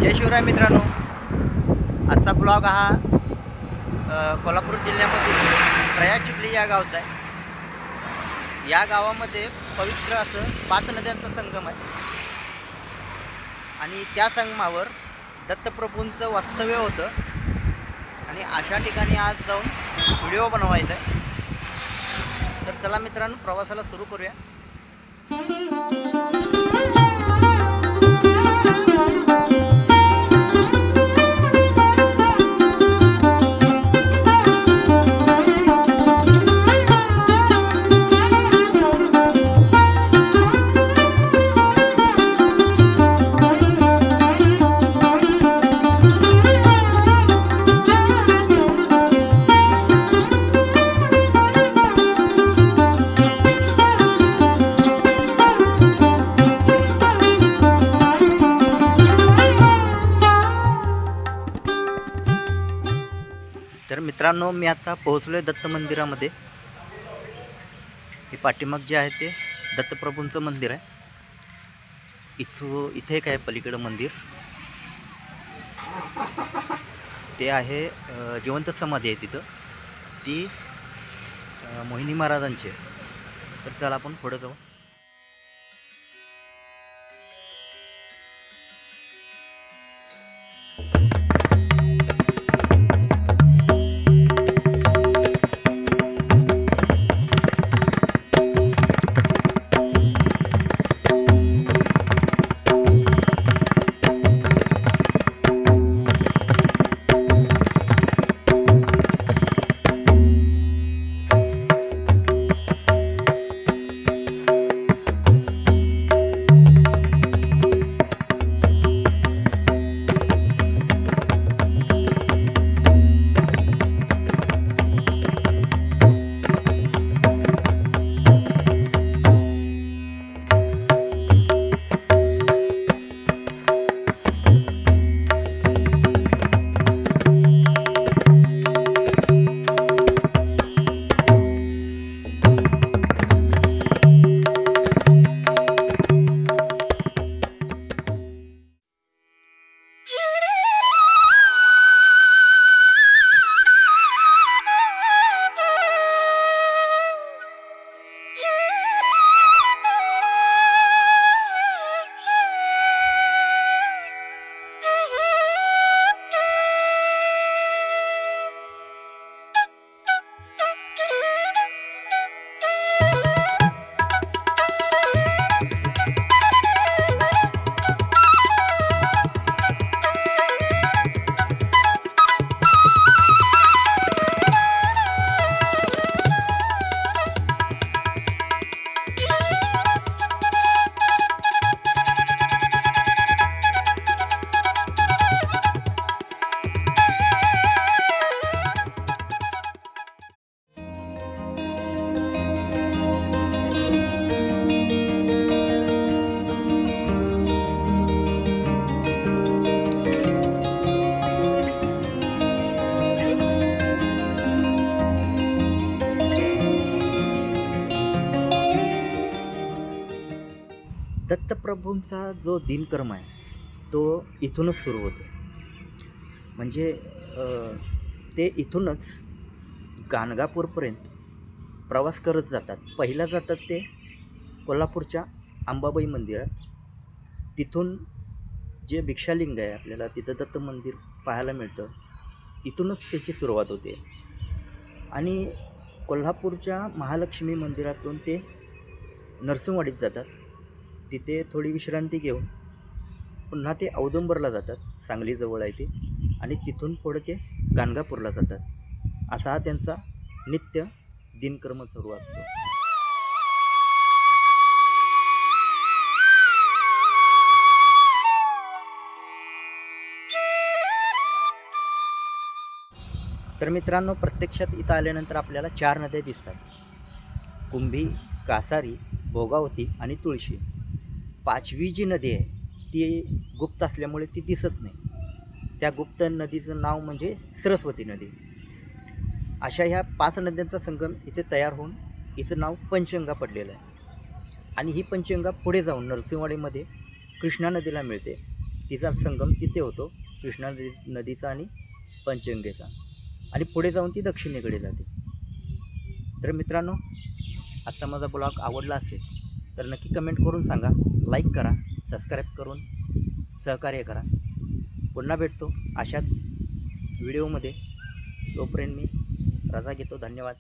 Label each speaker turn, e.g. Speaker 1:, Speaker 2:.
Speaker 1: जय शिवराय मित्रांनो, आजचा ब्लॉग हा कोल्हापूर जिल्ह्यामधील प्रयाग चिखली या गावचा आहे। या गावामध्ये पवित्र असं 5 नद्यांचा संगम आहे आणि त्या संगमावर दत्तप्रभूंचं वास्तव्य होतं आणि अशा ठिकाणी आज जाऊन व्हिडिओ बनवायचा आहे। तर चला मित्रांनो, प्रवासाला सुरू करूया। तर मित्रांनो, मी आता पोहोचलो आहे दत्त मंदिरामध्ये। हे पाठीमाग जे आहे ते दत्तप्रभूंचं मंदिर आहे। इथे एक आहे पलीकडं मंदिर, ते आहे जिवंत समाधी आहे तिथं, ती मोहिनी महाराजांची आहे। तर चला आपण पुढे जाऊ। दत्तप्रभूंचा जो दिनक्रम आहे तो इथूनच सुरू होतो। म्हणजे ते इथूनच गाणगापूरपर्यंत प्रवास करत जातात। पहिला जातात ते कोल्हापूरच्या अंबाबाई मंदिरात, तिथून जे भिक्षालिंग आहे आपल्याला तिथं दत्त मंदिर पाहायला मिळतं, इथूनच त्याची सुरुवात होते। आणि कोल्हापूरच्या महालक्ष्मी मंदिरातून ते नरसिंहवाडीत जातात, तिथे थोडी विश्रांती घेऊन पुन्हा ते औदुंबरला जातात, सांगलीजवळ आहे ते, आणि तिथून पुढे ते गाणगापूरला जातात। असा हा त्यांचा नित्य दिनक्रम सुरू असतो। तर मित्रांनो, प्रत्यक्षात इथं आल्यानंतर आपल्याला 4 नद्या दिसतात, कुंभी, कासारी, भोगावती आणि तुळशी। 5वी जी नदी आहे ती गुप्त असल्यामुळे ती दिसत नाही। त्या गुप्त नदीचं नाव म्हणजे सरस्वती नदी। अशा ह्या 5 नद्यांचा संगम इथे तयार होऊन हिचं नाव पंचगंगा पडलेलं आहे। आणि ही पंचगंगा पुढे जाऊन नरसिंहवाडीमध्ये कृष्णा नदीला मिळते तिचा संगम तिथे होतो, कृष्णा नदीचा आणि पंचगंगेचा, आणि पुढे जाऊन ती दक्षिणेकडे जाते. तर मित्रांनो, आजचा माझा ब्लॉग आवडला असेल तर नक्की कमेंट करून सांगा, लाईक करा, सबस्क्राईब करून सहकार्य करा. पुन्हा भेटतो अशाच व्हिडिओमध्ये. तोपर्यंत मी रजा घेतो. धन्यवाद.